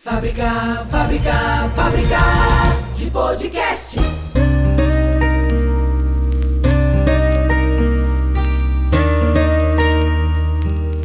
Fábrica de podcast.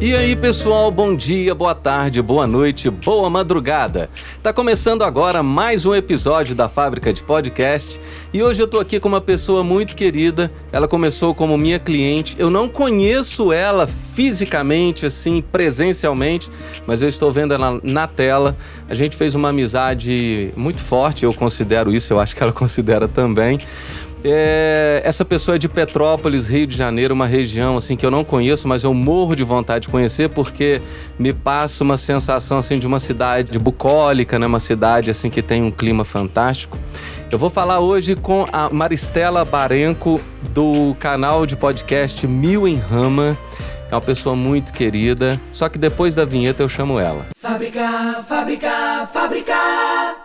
E aí, pessoal, bom dia, boa tarde, boa noite, boa madrugada. Tá começando agora mais um episódio da Fábrica de Podcast e hoje eu tô aqui com uma pessoa muito querida. Ela começou como minha cliente. Eu não conheço ela fisicamente, assim, presencialmente, mas eu estou vendo ela na tela. A gente fez uma amizade muito forte, eu considero isso, eu acho que ela considera também. Essa pessoa é de Petrópolis, Rio de Janeiro, uma região assim que eu não conheço, mas eu morro de vontade de conhecer porque me passa uma sensação assim de uma cidade bucólica, né? Uma cidade assim que tem um clima fantástico. Eu vou falar hoje com a Maristela Barenco do canal de podcast Mil em Rama. É uma pessoa muito querida, só que depois da vinheta eu chamo ela. Fábrica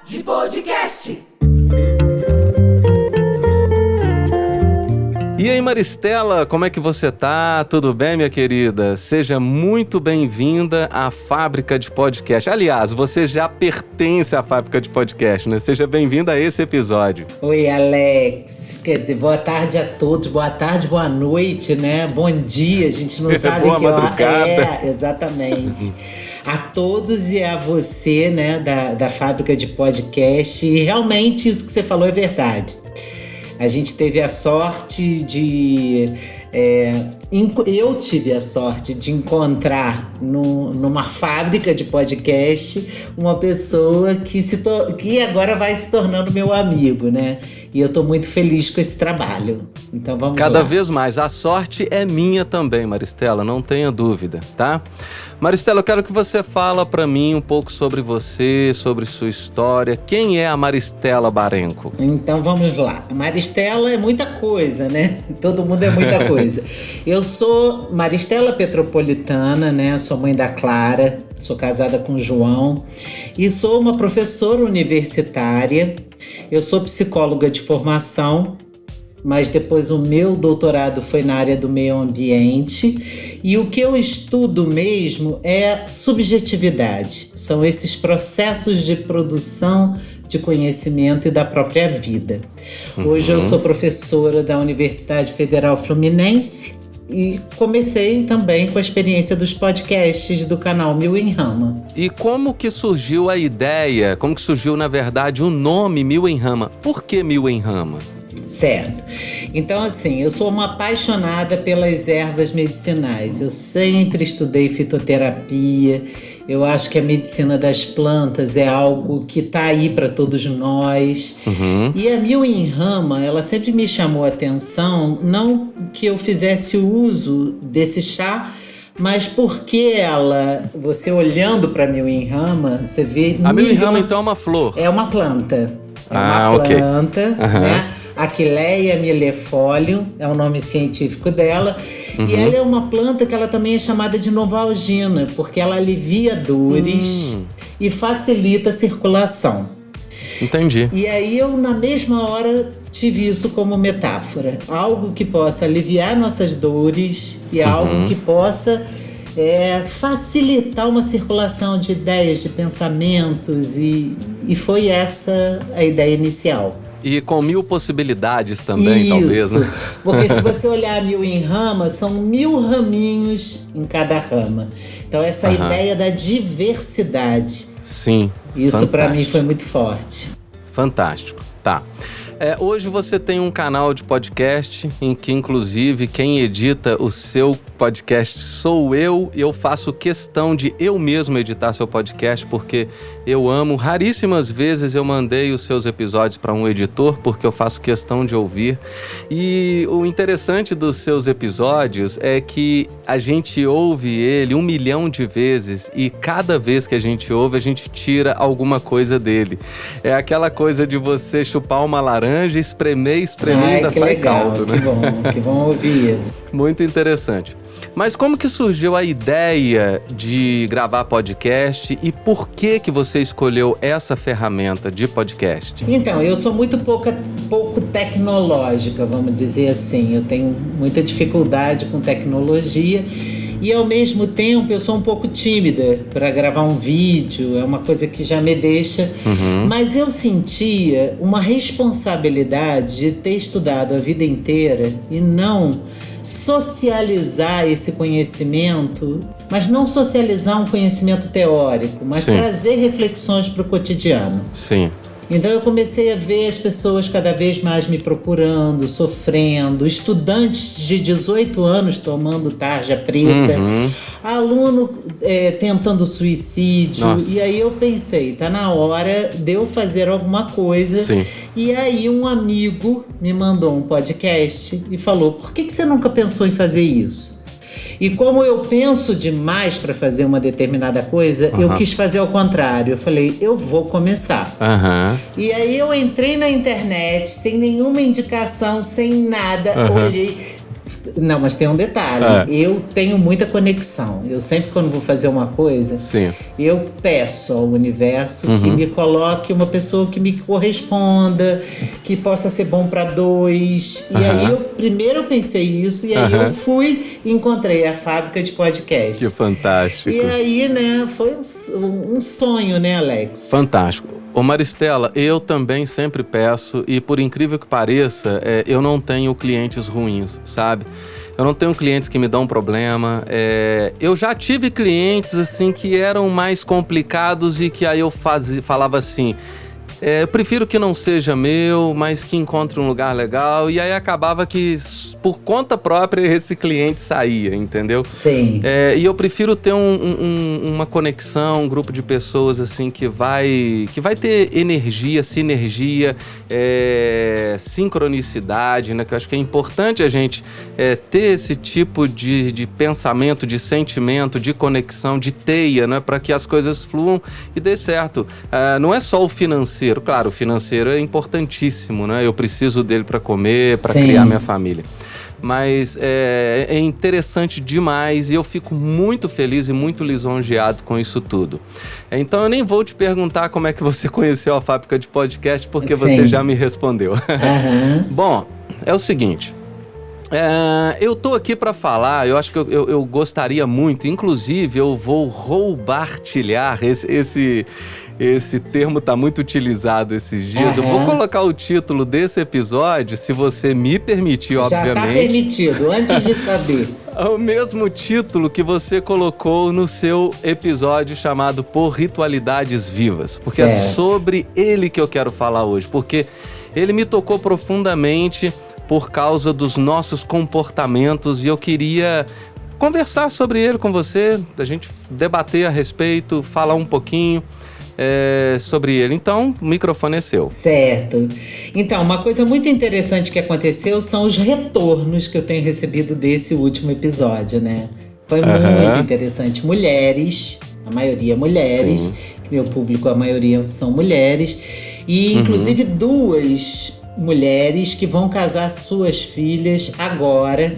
de podcast. E aí, Maristela, como é que você tá? Tudo bem, minha querida? Seja muito bem-vinda à Fábrica de Podcast. Aliás, você já pertence à Fábrica de Podcast, né? Seja bem-vinda a esse episódio. Oi, Alex. Quer dizer, boa tarde a todos. Boa tarde, boa noite, né? Bom dia. A gente não sabe boa que madrugada. Exatamente. A todos e a você, né, da Fábrica de Podcast. E realmente isso que você falou é verdade. A gente teve a sorte de... eu tive a sorte de encontrar numa fábrica de podcast uma pessoa que agora vai se tornando meu amigo, né? E eu estou muito feliz com esse trabalho. Então vamos lá. Cada vez mais. A sorte é minha também, Maristela, não tenha dúvida, tá? Maristela, eu quero que você fala para mim um pouco sobre você, sobre sua história. Quem é a Maristela Barenco? Então vamos lá. A Maristela é muita coisa, né? Todo mundo é muita coisa. Eu sou Maristela Petropolitana, né? Sou mãe da Clara, sou casada com o João e sou uma professora universitária. Eu sou psicóloga de formação, mas depois o meu doutorado foi na área do meio ambiente e o que eu estudo mesmo é subjetividade. São esses processos de produção de conhecimento e da própria vida. Hoje eu sou professora da Universidade Federal Fluminense e comecei também com a experiência dos podcasts do canal Mil em Rama. E como que surgiu a ideia, como que surgiu, na verdade, o nome Mil em Rama? Por que Mil em Rama? Certo. Então, assim, eu sou uma apaixonada pelas ervas medicinais. Eu sempre estudei fitoterapia. Eu acho que a medicina das plantas é algo que está aí para todos nós. E a Mil em Rama, ela sempre me chamou a atenção, não que eu fizesse o uso desse chá, mas porque você olhando para Mil em Rama, você vê... A Mil em Rama, então, é uma flor? É uma planta. É uma ok. planta, né? Aquileia millefolium, é o nome científico dela. E ela é uma planta que ela também é chamada de novalgina, porque ela alivia dores e facilita a circulação. Entendi. E aí eu, na mesma hora, tive isso como metáfora. Algo que possa aliviar nossas dores e algo que possa facilitar uma circulação de ideias, de pensamentos. E foi essa a ideia inicial. E com 1000 possibilidades também, isso, talvez, né? Porque se você olhar Mil em Rama, são 1000 raminhos em cada rama. Então essa ideia da diversidade. Sim. Isso para mim foi muito forte. Fantástico, tá. Hoje você tem um canal de podcast em que, inclusive, quem edita o seu podcast sou eu. E eu faço questão de eu mesmo editar seu podcast porque eu amo. Raríssimas vezes eu mandei os seus episódios para um editor porque eu faço questão de ouvir. E o interessante dos seus episódios é que a gente ouve ele 1 milhão de vezes e cada vez que a gente ouve, a gente tira alguma coisa dele. É aquela coisa de você chupar uma laranja, espremer e ainda sai caldo, né? Que bom ouvir isso. Muito interessante. Mas como que surgiu a ideia de gravar podcast e por que você escolheu essa ferramenta de podcast? Então, eu sou muito pouco tecnológica, vamos dizer assim. Eu tenho muita dificuldade com tecnologia E ao mesmo tempo eu sou um pouco tímida para gravar um vídeo, é uma coisa que já me deixa. Mas eu sentia uma responsabilidade de ter estudado a vida inteira e não socializar esse conhecimento, mas não socializar um conhecimento teórico, mas Sim. trazer reflexões para o cotidiano. Sim. Então eu comecei a ver as pessoas cada vez mais me procurando, sofrendo, estudantes de 18 anos tomando tarja preta, aluno tentando suicídio. Nossa. E aí eu pensei, tá na hora de eu fazer alguma coisa. Sim. E aí um amigo me mandou um podcast e falou, por que você nunca pensou em fazer isso? E como eu penso demais para fazer uma determinada coisa, eu quis fazer ao contrário. Eu falei, eu vou começar. E aí eu entrei na internet, sem nenhuma indicação, sem nada, olhei... Não, mas tem um detalhe. Eu tenho muita conexão. Eu sempre, quando vou fazer uma coisa, Sim. eu peço ao universo que me coloque uma pessoa que me corresponda, que possa ser bom para dois. E aí, primeiro eu pensei isso, e aí eu fui e encontrei a Fábrica de Podcast. Que fantástico. E aí, né, foi um sonho, né, Alex? Fantástico. Ô Maristela, eu também sempre peço, e por incrível que pareça, eu não tenho clientes ruins, sabe? Eu não tenho clientes que me dão problema. Eu já tive clientes assim que eram mais complicados e que aí eu falava assim... eu prefiro que não seja meu, mas que encontre um lugar legal. E aí acabava que, por conta própria, esse cliente saía, entendeu? Sim. E eu prefiro ter uma conexão, um grupo de pessoas assim que vai ter energia, sinergia, sincronicidade, né? Que eu acho que é importante a gente ter esse tipo de pensamento, de sentimento, de conexão, de teia, né? Para que as coisas fluam e dê certo. Não é só o financeiro. Claro, o financeiro é importantíssimo, né? Eu preciso dele para comer, para criar minha família. Mas é interessante demais e eu fico muito feliz e muito lisonjeado com isso tudo. Então eu nem vou te perguntar como é que você conheceu a Fábrica de Podcast, porque você já me respondeu. Bom, é o seguinte... eu tô aqui para falar, eu acho que eu gostaria muito, inclusive eu vou roubartilhar, esse termo tá muito utilizado esses dias. Eu vou colocar o título desse episódio, se você me permitir, obviamente. Já tá permitido, antes de saber. O mesmo título que você colocou no seu episódio chamado Por Ritualidades Vivas. Porque é sobre ele que eu quero falar hoje, porque ele me tocou profundamente por causa dos nossos comportamentos e eu queria conversar sobre ele com você, a gente debater a respeito, falar um pouquinho sobre ele. Então, o microfone é seu. Certo. Então, uma coisa muito interessante que aconteceu são os retornos que eu tenho recebido desse último episódio, né? Foi muito interessante. Mulheres, a maioria mulheres, Sim. meu público, a maioria são mulheres, e inclusive duas mulheres que vão casar suas filhas agora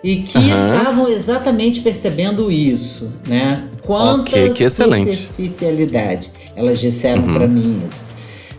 e que estavam exatamente percebendo isso, né? Quanta que excelente. superficialidade. Elas disseram para mim isso,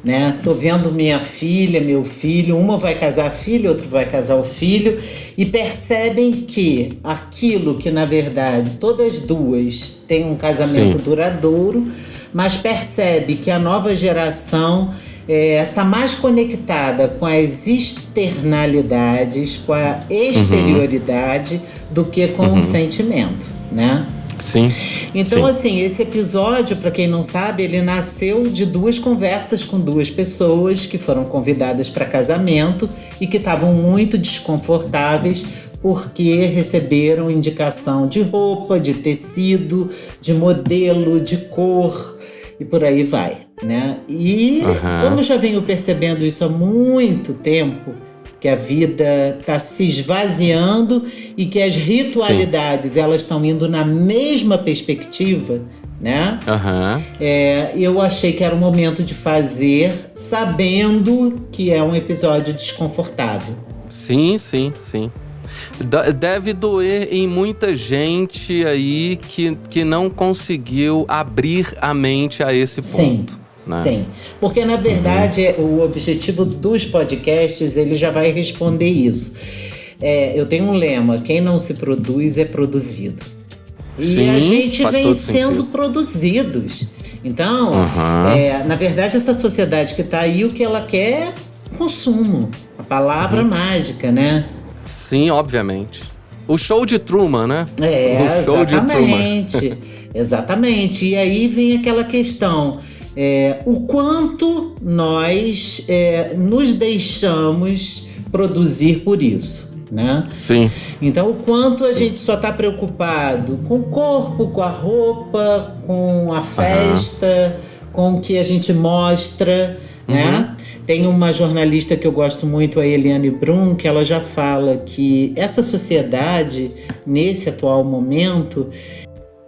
né? Tô vendo minha filha, meu filho, uma vai casar a filha, outro vai casar o filho, e percebem que aquilo que, na verdade, todas duas têm um casamento duradouro, mas percebe que a nova geração está mais conectada com as externalidades, com a exterioridade, do que com o sentimento, né? Sim. Então, assim, esse episódio, para quem não sabe, ele nasceu de duas conversas com duas pessoas que foram convidadas para casamento e que estavam muito desconfortáveis porque receberam indicação de roupa, de tecido, de modelo, de cor e por aí vai, né? E como eu já venho percebendo isso há muito tempo, que a vida está se esvaziando e que as ritualidades elas estão indo na mesma perspectiva, né? Eu achei que era o momento de fazer, sabendo que é um episódio desconfortável. Sim. Deve doer em muita gente aí que não conseguiu abrir a mente a esse ponto. Né? Sim, porque na verdade o objetivo dos podcasts ele já vai responder isso. Eu tenho um lema: quem não se produz é produzido. Sim, e a gente faz vem todo sendo sentido. produzidos. Então, Uhum. na verdade, essa sociedade que está aí, o que ela quer é consumo. A palavra mágica, né? Sim, obviamente. O show de Truman, né? O show de Truman. Exatamente. Exatamente. E aí vem aquela questão: o quanto nós nos deixamos produzir por isso, né? Sim. Então, o quanto a gente só está preocupado com o corpo, com a roupa, com a festa, com o que a gente mostra, né? Tem uma jornalista que eu gosto muito, a Eliane Brum, que ela já fala que essa sociedade, nesse atual momento,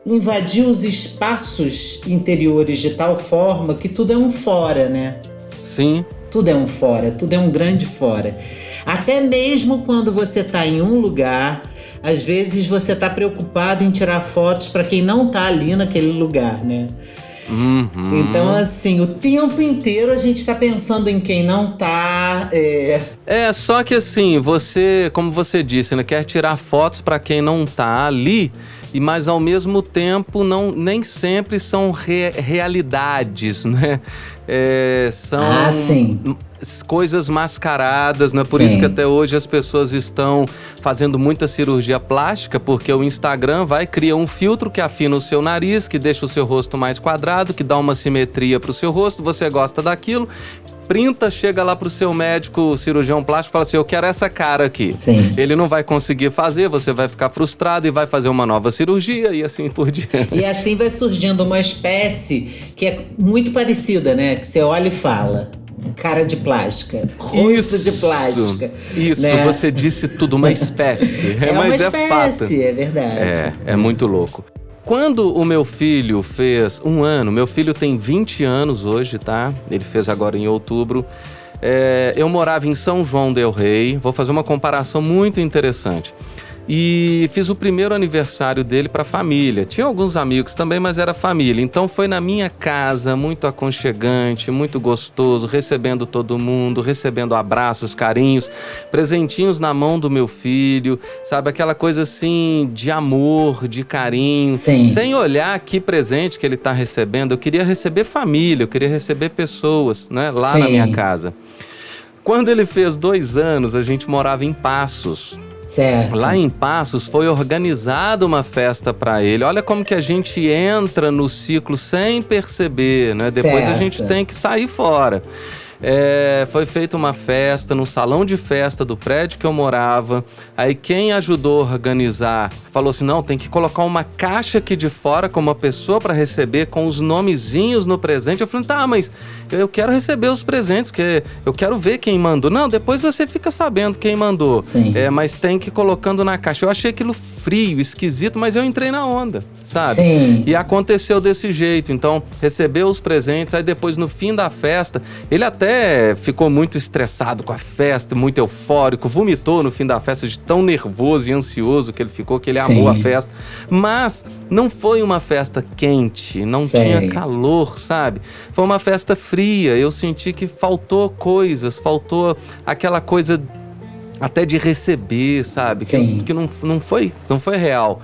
invadiu os espaços interiores de tal forma que tudo é um fora, né? Sim. Tudo é um fora, tudo é um grande fora. Até mesmo quando você está em um lugar, às vezes você está preocupado em tirar fotos para quem não está ali naquele lugar, né? Então, assim, o tempo inteiro a gente está pensando em quem não tá. Só que assim, você, como você disse, né, quer tirar fotos para quem não tá ali, mas ao mesmo tempo nem sempre são realidades, né? São Sim. coisas mascaradas, né? Por Sim. isso que até hoje as pessoas estão fazendo muita cirurgia plástica, porque o Instagram cria um filtro que afina o seu nariz, que deixa o seu rosto mais quadrado, que dá uma simetria para o seu rosto, você gosta daquilo, printa, chega lá pro seu médico, cirurgião plástico, fala assim, eu quero essa cara aqui. Sim. Ele não vai conseguir fazer, você vai ficar frustrado e vai fazer uma nova cirurgia e assim por diante. E assim vai surgindo uma espécie que é muito parecida, né? Que você olha e fala, cara de plástica, rosto de plástica. Isso, né? você disse tudo, uma espécie. É uma mas espécie, é fato. é verdade. É muito louco. Quando o meu filho fez 1 ano, meu filho tem 20 anos hoje, tá? Ele fez agora em outubro. Eu morava em São João del Rei, vou fazer uma comparação muito interessante. E fiz o primeiro aniversário dele para a família. Tinha alguns amigos também, mas era família. Então foi na minha casa, muito aconchegante, muito gostoso, recebendo todo mundo, recebendo abraços, carinhos, presentinhos na mão do meu filho, sabe? Aquela coisa assim de amor, de carinho. Sim. Sem olhar que presente que ele está recebendo. Eu queria receber família, eu queria receber pessoas, né? Lá Sim. na minha casa. Quando ele fez 2 anos, a gente morava em Passos. Certo. Lá em Passos foi organizada uma festa para ele. Olha como que a gente entra no ciclo sem perceber, né? Depois a gente tem que sair fora. Foi feita uma festa no salão de festa do prédio que eu morava. Aí quem ajudou a organizar falou assim, não, tem que colocar uma caixa aqui de fora com uma pessoa para receber com os nomezinhos no presente. Eu falei, tá, mas eu quero receber os presentes, porque eu quero ver quem mandou. Não, depois você fica sabendo quem mandou. Sim. Mas tem que ir colocando na caixa. Eu achei aquilo frio, esquisito, mas eu entrei na onda, sabe? Sim. E aconteceu desse jeito. Então, recebeu os presentes, aí depois no fim da festa, ele até ficou muito estressado com a festa, muito eufórico, vomitou no fim da festa de tão nervoso e ansioso que ele ficou, que ele amou a festa. Mas não foi uma festa quente, não tinha calor, sabe? Foi uma festa fria. Eu senti que faltou coisas, faltou aquela coisa até de receber, sabe? Que não foi real.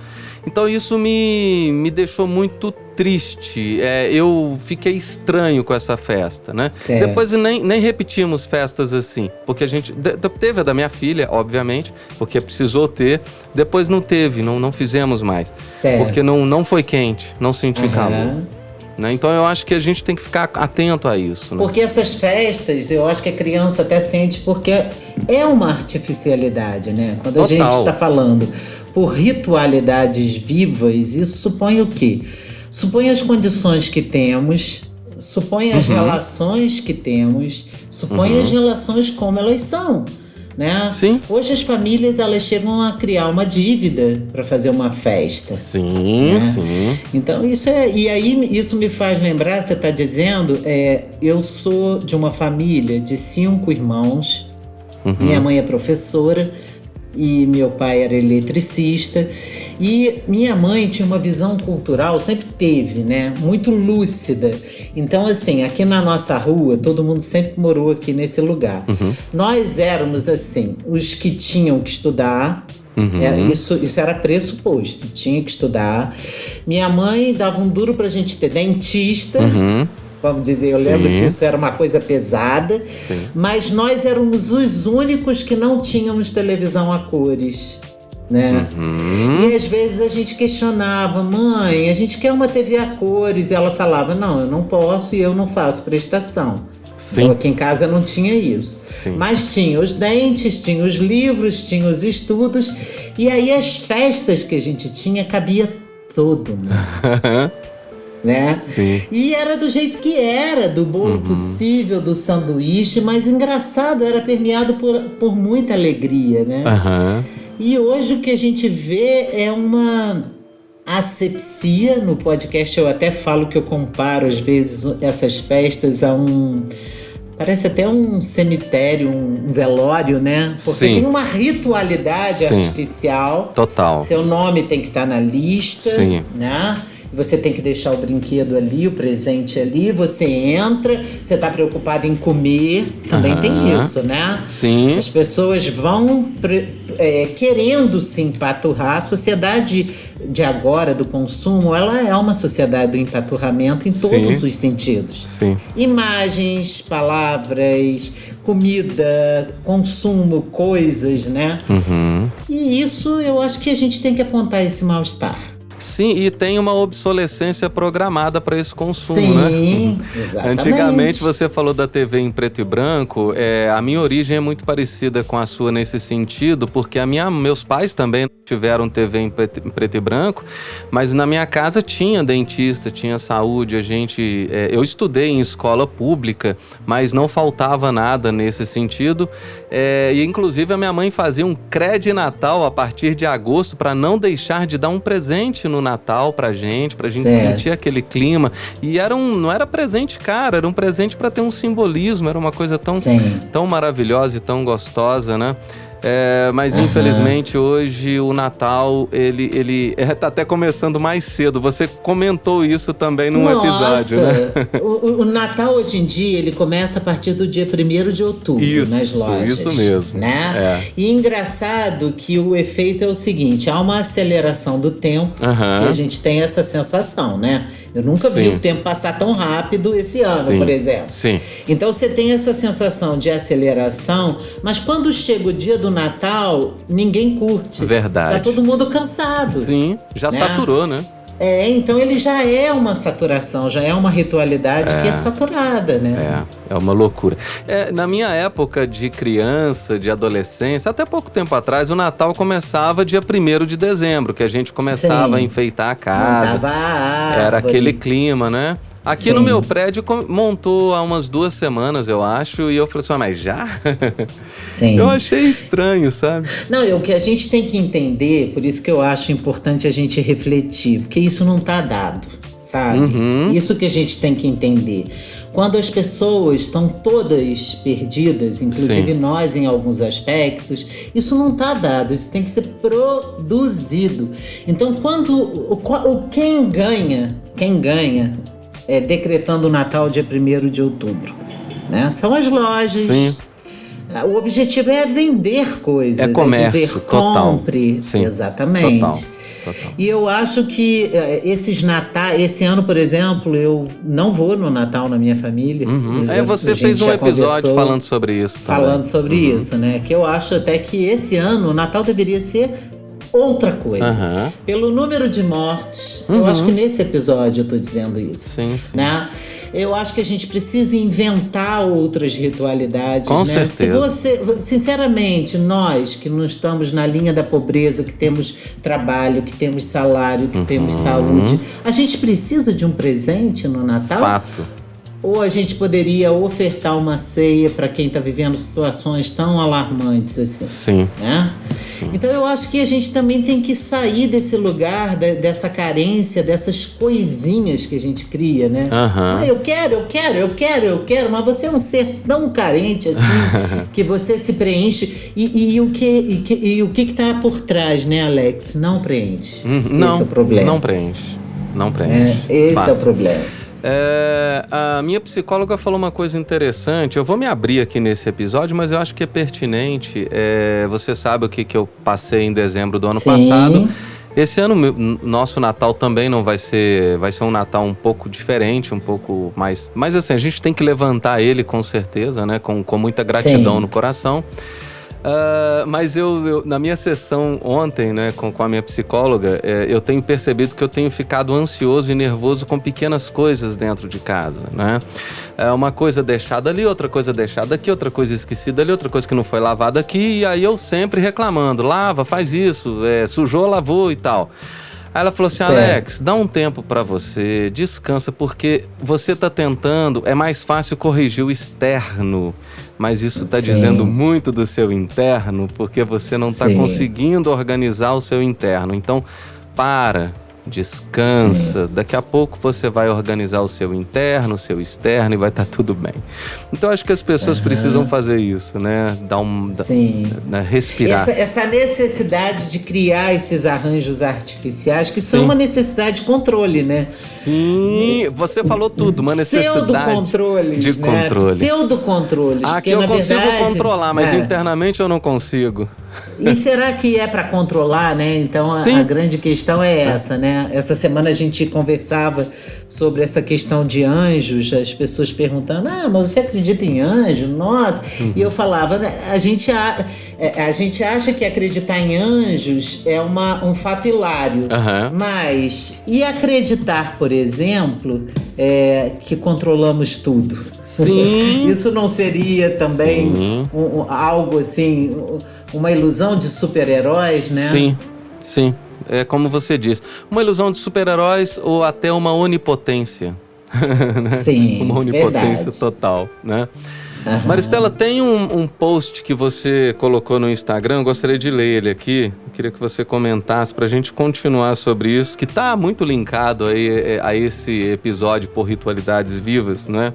Então isso me deixou muito triste. Eu fiquei estranho com essa festa, né? Certo. Depois nem repetimos festas assim, porque a gente teve a da minha filha, obviamente, porque precisou ter. Depois não teve, não fizemos mais, Certo. porque não foi quente, não senti calor. Né? Então eu acho que a gente tem que ficar atento a isso, né? Porque essas festas, eu acho que a criança até sente, porque é uma artificialidade, né? Quando a Total. gente está falando por ritualidades vivas, isso supõe o quê? Supõe as condições que temos, supõe as relações que temos, supõe as relações como elas são, né? Sim. Hoje as famílias, elas chegam a criar uma dívida para fazer uma festa. Sim, né? sim. Então e aí isso me faz lembrar, você está dizendo, eu sou de uma família de 5 irmãos, minha mãe é professora, e meu pai era eletricista. E minha mãe tinha uma visão cultural, sempre teve, né? Muito lúcida. Então, assim, aqui na nossa rua, todo mundo sempre morou aqui nesse lugar. Nós éramos, assim, os que tinham que estudar. Isso era pressuposto, tinha que estudar. Minha mãe dava um duro pra gente ter dentista. Vamos dizer, eu lembro que isso era uma coisa pesada. Mas nós éramos os únicos que não tínhamos televisão a cores. Né? E às vezes a gente questionava: mãe, a gente quer uma TV a cores. E ela falava: não, eu não posso e eu não faço prestação. Então aqui em casa não tinha isso. Mas tinha os dentes, tinha os livros, tinha os estudos. E aí as festas que a gente tinha, cabia todo mundo. Né? E era do jeito que era, do bolo possível, do sanduíche. Mas engraçado, era permeado por muita alegria, né? E hoje o que a gente vê é uma asepsia. No podcast eu até falo que eu comparo às vezes essas festas a parece até um cemitério, um velório, né? Porque tem uma ritualidade artificial. Total. Seu nome tem que estar na lista, né? Você tem que deixar o brinquedo ali, o presente ali, você entra, você está preocupado em comer, também tem isso, né? As pessoas vão querendo se empaturrar. A sociedade de agora, do consumo, ela é uma sociedade do empaturramento em todos os sentidos. Imagens, palavras, comida, consumo, coisas, né? E isso eu acho que a gente tem que apontar esse mal-estar. Sim, e tem uma obsolescência programada para esse consumo, né? Sim, exatamente. Antigamente você falou da TV em preto e branco. A minha origem é muito parecida com a sua nesse sentido, porque meus pais também tiveram TV em preto e branco, mas na minha casa tinha dentista, tinha saúde. Eu estudei em escola pública, mas não faltava nada nesse sentido. E inclusive a minha mãe fazia um crédito Natal a partir de agosto para não deixar de dar um presente no Natal pra gente sentir aquele clima. E não era presente caro, era um presente para ter um simbolismo, era uma coisa tão maravilhosa e tão gostosa, né? Mas infelizmente hoje o Natal ele tá até começando mais cedo. Você comentou isso também num episódio, né? O Natal hoje em dia ele começa a partir do dia 1º de outubro nas lojas. Isso mesmo. Né? E engraçado que o efeito é o seguinte: há uma aceleração do tempo que a gente tem essa sensação, né? Eu nunca vi o tempo passar tão rápido esse ano, por exemplo. Então você tem essa sensação de aceleração, mas quando chega o dia do Natal, ninguém curte. Verdade. Tá todo mundo cansado. Já saturou, né? Então ele já é uma saturação, já é uma ritualidade que é saturada, né? É uma loucura. Na minha época de criança, de adolescência, até pouco tempo atrás, o Natal começava dia 1º de dezembro, que a gente começava a enfeitar a casa. Era aquele clima, né? Aqui no meu prédio montou há umas 2 semanas, eu acho, e eu falei assim, mas já? Eu achei estranho, sabe? Não, o que a gente tem que entender, por isso que eu acho importante a gente refletir, porque isso não tá dado, sabe? Isso que a gente tem que entender. Quando as pessoas estão todas perdidas, inclusive nós em alguns aspectos, isso não tá dado, isso tem que ser produzido. Então, quem ganha decretando o Natal dia 1º de outubro, né? São as lojas. O objetivo é vender coisas. É comércio, dizer, compre. Exatamente. Total. E eu acho que esse ano, por exemplo, eu não vou no Natal na minha família. Você fez um episódio falando sobre isso também. Falando sobre isso, né? Que eu acho até que esse ano o Natal deveria ser outra coisa. Pelo número de mortes, eu acho que nesse episódio eu tô dizendo isso. Né? Eu acho que a gente precisa inventar outras ritualidades. Com né? certeza. Sinceramente, nós que não estamos na linha da pobreza, que temos trabalho, que temos salário, que temos saúde, a gente precisa de um presente no Natal? Fato. ou a gente poderia ofertar uma ceia para quem está vivendo situações tão alarmantes assim. Sim. Né? Sim. Então eu acho que a gente também tem que sair desse lugar, dessa carência, dessas coisinhas que a gente cria, né? Aham. Eu quero, mas você é um ser tão carente assim que você se preenche. E o que está por trás, né, Alex? Não preenche. Não, esse é o problema. não preenche. Não preenche. Esse Fato. é o problema. A minha psicóloga falou uma coisa interessante. Eu vou me abrir aqui nesse episódio, mas eu acho que é pertinente. Você sabe o que eu passei em dezembro do ano Sim. passado. Esse ano, nosso Natal também não vai ser um Natal um pouco diferente, um pouco mais... Mas assim, a gente tem que levantar ele com certeza, né? Com muita gratidão Sim. no coração. Mas eu, na minha sessão ontem, né, com a minha psicóloga, eu tenho percebido que eu tenho ficado ansioso e nervoso com pequenas coisas dentro de casa, né? Uma coisa deixada ali, outra coisa deixada aqui, outra coisa esquecida ali, outra coisa que não foi lavada aqui, e aí eu sempre reclamando, lava, faz isso, sujou, lavou e tal. Aí ela falou assim, Certo. Alex, dá um tempo pra você, descansa, porque você tá tentando, é mais fácil corrigir o externo, mas isso tá Sim. dizendo muito do seu interno, porque você não tá Sim. conseguindo organizar o seu interno. Então, descansa, daqui a pouco você vai organizar o seu interno, o seu externo e vai estar tudo bem. Então acho que as pessoas precisam fazer isso, né? Sim. Respirar. Essa necessidade de criar esses arranjos artificiais, que são Sim. uma necessidade de controle, né? Sim, você falou tudo, uma necessidade Pseudo-controles, de né? controle. Pseudo-controles. Aqui porque, eu na consigo verdade, controlar, mas internamente eu não consigo. E será que é para controlar, né? Então Sim. a grande questão é essa, né? Essa semana a gente conversava sobre essa questão de anjos, as pessoas perguntando, mas você acredita em anjo? Nossa! E eu falava, né, a gente acha que acreditar em anjos é um fato hilário, mas e acreditar, por exemplo, que controlamos tudo? Sim. Isso não seria também algo assim, uma ilusão de super-heróis, né? Sim. É como você diz, uma ilusão de super-heróis ou até uma onipotência. Né? Sim, uma onipotência verdade. Total, né? Maristela, tem um post que você colocou no Instagram, eu gostaria de ler ele aqui. Eu queria que você comentasse pra gente continuar sobre isso, que tá muito linkado aí a esse episódio por Ritualidades Vivas, né?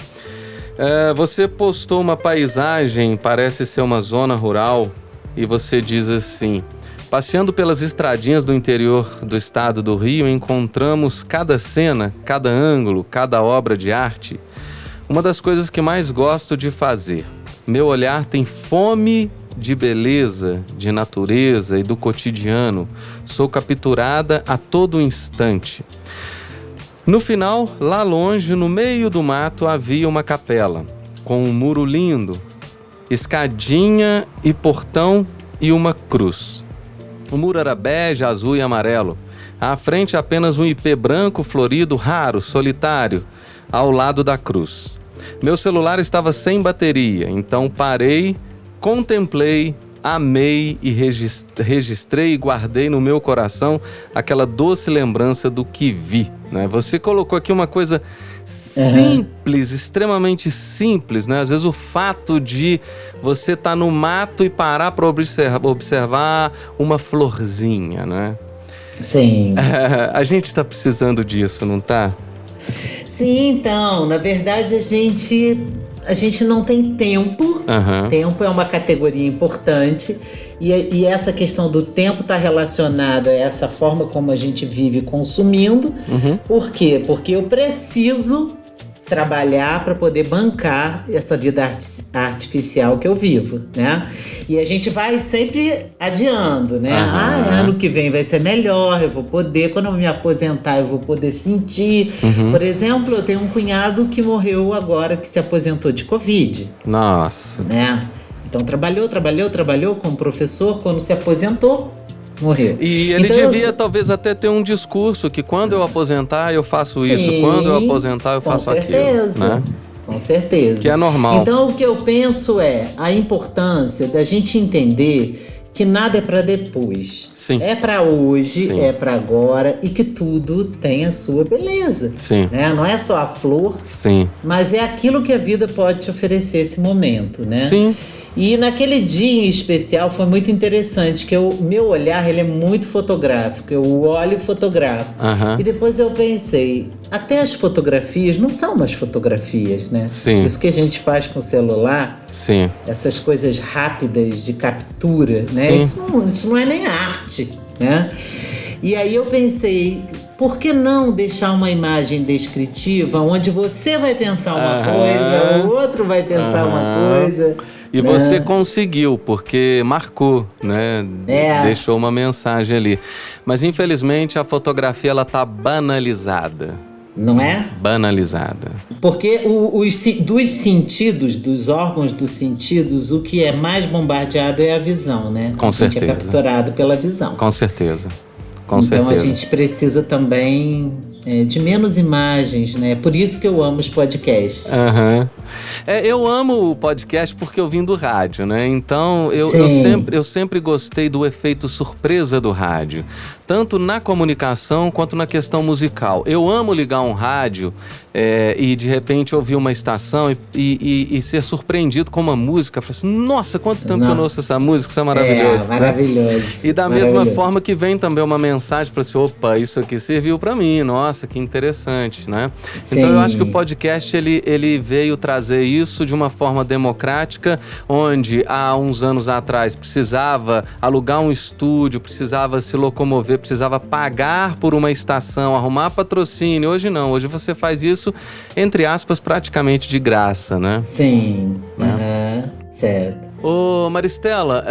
Você postou uma paisagem, parece ser uma zona rural, e você diz assim: passeando pelas estradinhas do interior do estado do Rio, encontramos cada cena, cada ângulo, cada obra de arte. Uma das coisas que mais gosto de fazer. Meu olhar tem fome de beleza, de natureza e do cotidiano. Sou capturada a todo instante. No final, lá longe, no meio do mato, havia uma capela, com um muro lindo, escadinha e portão e uma cruz. O muro era bege, azul e amarelo. À frente apenas um ipê branco, florido, raro, solitário, ao lado da cruz. Meu celular estava sem bateria, então parei, contemplei, amei e registrei e guardei no meu coração aquela doce lembrança do que vi, né? Você colocou aqui uma coisa simples, extremamente simples, né? Às vezes o fato de você estar no mato e parar para observar uma florzinha, né? Sim. A gente está precisando disso, não tá? Sim, então, na verdade a gente não tem tempo. Tempo é uma categoria importante e essa questão do tempo está relacionada a essa forma como a gente vive consumindo. Por quê? Porque eu preciso trabalhar para poder bancar essa vida artificial que eu vivo, né? E a gente vai sempre adiando, né? Ano que vem vai ser melhor, eu vou poder, quando eu me aposentar, eu vou poder sentir. Por exemplo, eu tenho um cunhado que morreu agora, que se aposentou de Covid. Nossa. Né? Então trabalhou como professor, quando se aposentou, morreu. E ele então, devia talvez até ter um discurso que quando eu aposentar eu faço Sim, isso, quando eu aposentar eu faço aquilo, né? Com certeza. Que é normal. Então o que eu penso é a importância da gente entender que nada é para depois. Sim. É para hoje, Sim. é para agora e que tudo tem a sua beleza. Sim. Né? Não é só a flor, Sim. mas é aquilo que a vida pode te oferecer esse momento, né? Sim. E naquele dia em especial foi muito interessante, que meu olhar ele é muito fotográfico, eu olho e fotografo. Aham. E depois eu pensei, até as fotografias não são mais fotografias, né? Sim. Isso que a gente faz com o celular, Sim. essas coisas rápidas de captura, né? Sim. Isso não é nem arte, né? E aí eu pensei, por que não deixar uma imagem descritiva onde você vai pensar uma coisa, o outro vai pensar uma coisa... E você conseguiu, porque marcou, né? Deixou uma mensagem ali. Mas infelizmente a fotografia ela tá banalizada. Não é? Banalizada. Porque dos sentidos, dos órgãos dos sentidos, o que é mais bombardeado é a visão, né? Com certeza. A gente é capturado pela visão. Com certeza. Com então certeza. A gente precisa também de menos imagens, né? Por isso que eu amo os podcasts. Uhum. Eu amo o podcast porque eu vim do rádio, né? Então eu sempre gostei do efeito surpresa do rádio, tanto na comunicação quanto na questão musical. Eu amo ligar um rádio e de repente ouvir uma estação e ser surpreendido com uma música. Falar assim, nossa, quanto tempo que eu não ouço essa música, isso é maravilhoso. Maravilhoso. Né? E da mesma forma que vem também uma mensagem, fala assim, opa, isso aqui serviu pra mim, nossa, que interessante, né? Sim. Então eu acho que o podcast ele veio trazer isso de uma forma democrática, onde há uns anos atrás precisava alugar um estúdio, precisava se locomover, precisava pagar por uma estação, arrumar patrocínio. Hoje não, hoje você faz isso, entre aspas, praticamente de graça, né? Sim, certo. Ô Maristela,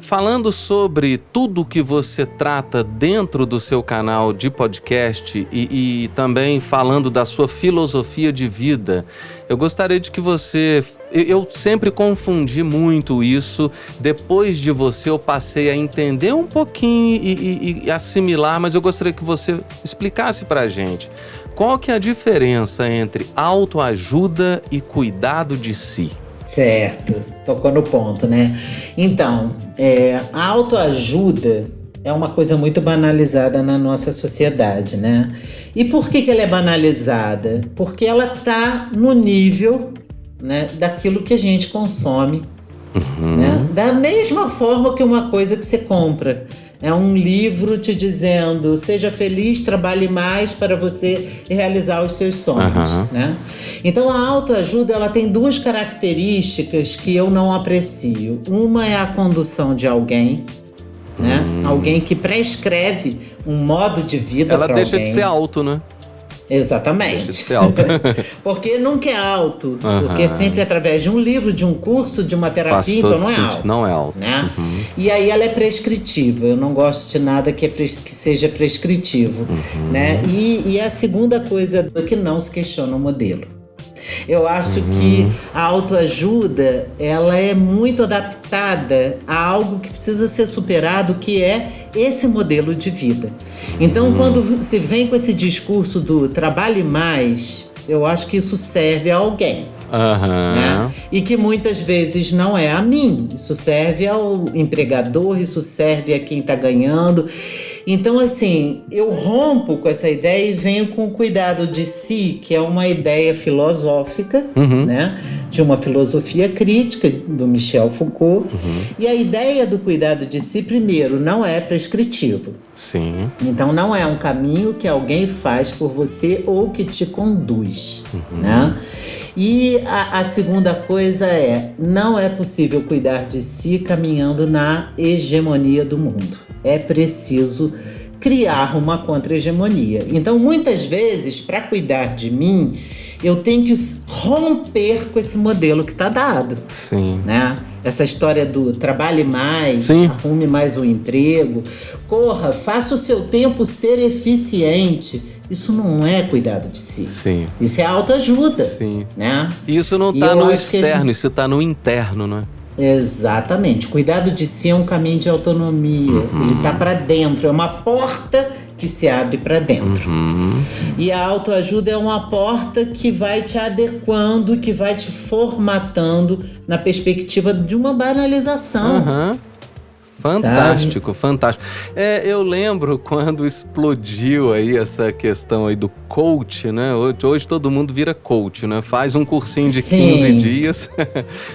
falando sobre tudo que você trata dentro do seu canal de podcast e também falando da sua filosofia de vida, eu gostaria de que você... Eu sempre confundi muito isso. Depois de você, eu passei a entender um pouquinho e assimilar, mas eu gostaria que você explicasse pra gente qual que é a diferença entre autoajuda e cuidado de si. Certo, tocou no ponto, né? Então, a autoajuda é uma coisa muito banalizada na nossa sociedade, né? E por que ela é banalizada? Porque ela tá no nível, né, daquilo que a gente consome, né? Da mesma forma que uma coisa que você compra. É um livro te dizendo, seja feliz, trabalhe mais para você realizar os seus sonhos, né? Então a autoajuda ela tem duas características que eu não aprecio. Uma é a condução de alguém, né? Alguém que prescreve um modo de vida para alguém. Ela deixa de ser auto, né? Exatamente. Deixa de ser alto. Porque nunca é alto. Porque é sempre através de um livro, de um curso, de uma terapia, então não é alto. Não é alto. Né? E aí ela é prescritiva. Eu não gosto de nada que seja prescritivo. Né? E a segunda coisa é que não se questiona o modelo. Eu acho que a autoajuda ela é muito adaptada a algo que precisa ser superado, que é esse modelo de vida. Então, quando se vem com esse discurso do trabalhe mais, eu acho que isso serve a alguém. Né? E que muitas vezes não é a mim. Isso serve ao empregador, isso serve a quem está ganhando. Então, assim, eu rompo com essa ideia e venho com o cuidado de si, que é uma ideia filosófica, né? De uma filosofia crítica do Michel Foucault. E a ideia do cuidado de si, primeiro, não é prescritivo. Sim. Então, não é um caminho que alguém faz por você ou que te conduz, né? E a segunda coisa não é possível cuidar de si caminhando na hegemonia do mundo. É preciso criar uma contra-hegemonia. Então, muitas vezes, para cuidar de mim, eu tenho que romper com esse modelo que está dado. Sim. Né? Essa história do trabalhe mais, Sim. arrume mais um emprego, corra, faça o seu tempo ser eficiente. Isso não é cuidado de si. Sim. Isso é autoajuda. Sim. Né? Isso não está no externo, isso está no interno, né? Exatamente. Cuidado de si é um caminho de autonomia. Ele está para dentro, é uma porta que se abre para dentro. E a autoajuda é uma porta que vai te adequando, que vai te formatando na perspectiva de uma banalização. Fantástico, fantástico. Eu lembro quando explodiu aí essa questão aí do coach, né? Hoje todo mundo vira coach, né? Faz um cursinho de 15 dias.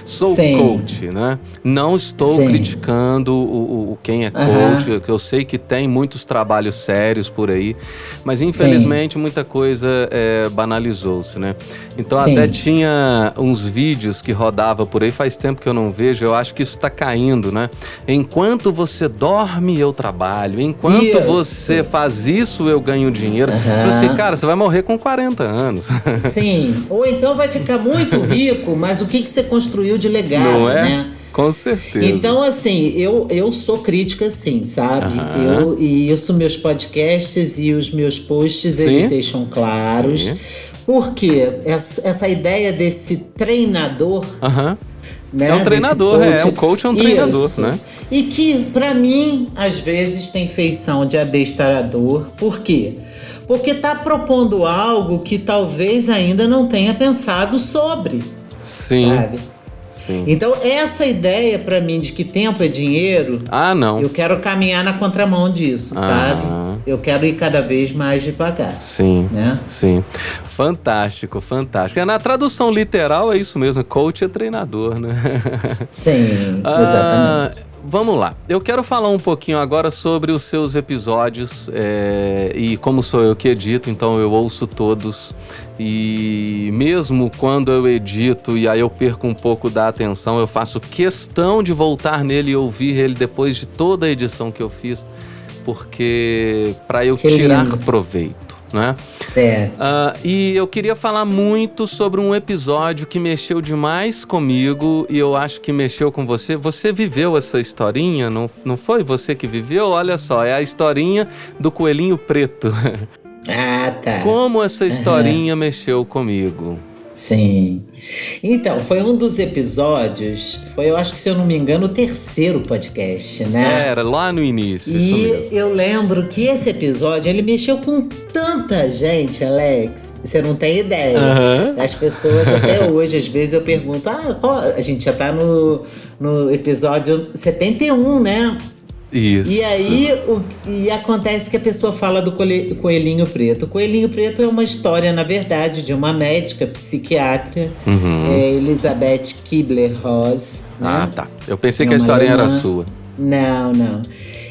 Sou coach, né? Não estou criticando quem é coach, que eu sei que tem muitos trabalhos sérios por aí, mas infelizmente muita coisa banalizou-se, né? Então até tinha uns vídeos que rodava por aí, faz tempo que eu não vejo, eu acho que isso está caindo, né? Enquanto você dorme, eu trabalho. Enquanto você faz isso, eu ganho dinheiro. Eu falei assim, cara, você vai morrer com 40 anos. Sim. Ou então vai ficar muito rico, mas o que você construiu de legado, não é? né? Com certeza. Então, assim, eu sou crítica, sim, sabe? E isso, meus podcasts e os meus posts, eles deixam claros. Sim. Porque essa ideia desse treinador... Né, é um treinador, um coach é um treinador, né? E que, pra mim, às vezes tem feição de adestrador. Por quê? Porque tá propondo algo que talvez ainda não tenha pensado sobre. Sim. Sabe? Sim. Então, essa ideia pra mim de que tempo é dinheiro... não. Eu quero caminhar na contramão disso, sabe? Eu quero ir cada vez mais devagar. Sim, né? Sim. Fantástico, fantástico. Na tradução literal é isso mesmo, coach é treinador, né? Sim, exatamente. Vamos lá, eu quero falar um pouquinho agora sobre os seus episódios e como sou eu que edito, então eu ouço todos e mesmo quando eu edito e aí eu perco um pouco da atenção, eu faço questão de voltar nele e ouvir ele depois de toda a edição que eu fiz, porque para eu tirar proveito. Né? E eu queria falar muito sobre um episódio que mexeu demais comigo e eu acho que mexeu com você. Você viveu essa historinha, não foi você que viveu? Olha só, é a historinha do coelhinho preto. Tá. Como essa historinha mexeu comigo? Sim. Então, foi um dos episódios, eu acho que, se eu não me engano, o terceiro podcast, né? Era lá no início, e isso mesmo. Eu lembro que esse episódio, ele mexeu com tanta gente, Alex, você não tem ideia. As pessoas até hoje, às vezes eu pergunto, a gente já tá no episódio 71, né? Isso. E aí, acontece que a pessoa fala do coelhinho preto. O coelhinho preto é uma história, na verdade, de uma médica psiquiatra, Elizabeth Kubler-Ross. Né? Tá. Eu pensei que a historinha era sua. Não.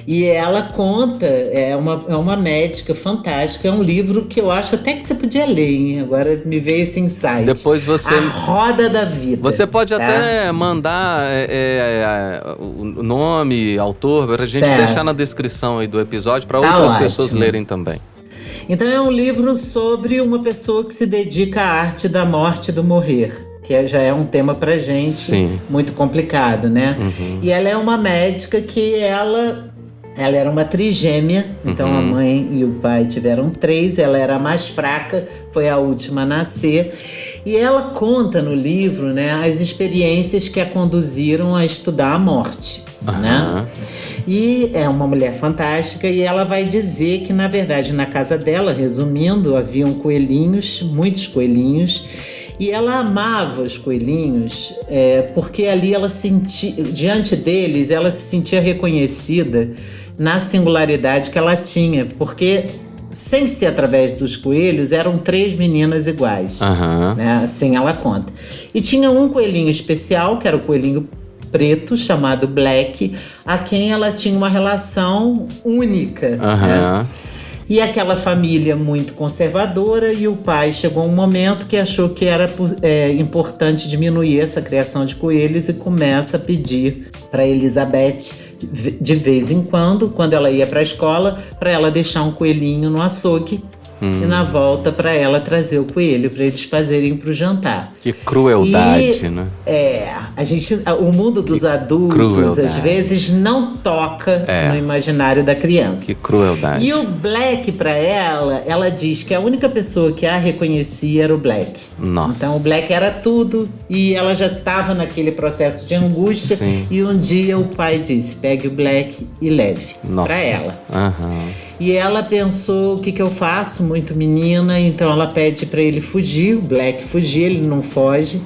E ela conta, é uma médica fantástica, é um livro que eu acho até que você podia ler, hein? Agora me veio esse insight. Depois você... A Roda da Vida. Você pode até mandar o nome, autor, pra gente deixar na descrição aí do episódio para outras pessoas lerem também. Então é um livro sobre uma pessoa que se dedica à arte da morte e do morrer, que já é um tema pra gente muito complicado, né? E ela é uma médica que ela era uma trigêmea, então a mãe e o pai tiveram 3, ela era a mais fraca, foi a última a nascer. E ela conta no livro, né, as experiências que a conduziram a estudar a morte, né? E é uma mulher fantástica e ela vai dizer que, na verdade, na casa dela, resumindo, haviam coelhinhos, muitos coelhinhos, e ela amava os coelhinhos porque ali ela diante deles, ela se sentia reconhecida na singularidade que ela tinha, porque, sem ser através dos coelhos, eram 3 meninas iguais, né? Assim ela conta. E tinha um coelhinho especial, que era o coelhinho preto, chamado Black, a quem ela tinha uma relação única, né? E aquela família muito conservadora, e o pai chegou um momento que achou que era importante diminuir essa criação de coelhos e começa a pedir para Elizabeth, de vez em quando ela ia para a escola, para ela deixar um coelhinho no açougue e na volta para ela trazer o coelho para eles fazerem pro jantar. Que crueldade, né? O mundo dos adultos crueldade. Às vezes não toca no imaginário da criança. Que crueldade. E o Black, para ela diz que a única pessoa que a reconhecia era o Black. Nossa. Então o Black era tudo e ela já estava naquele processo de angústia. E um dia o pai disse: pegue o Black e leve para ela. E ela pensou, o que eu faço? Muito menina, então ela pede para ele fugir, o Black fugir, ele não foge.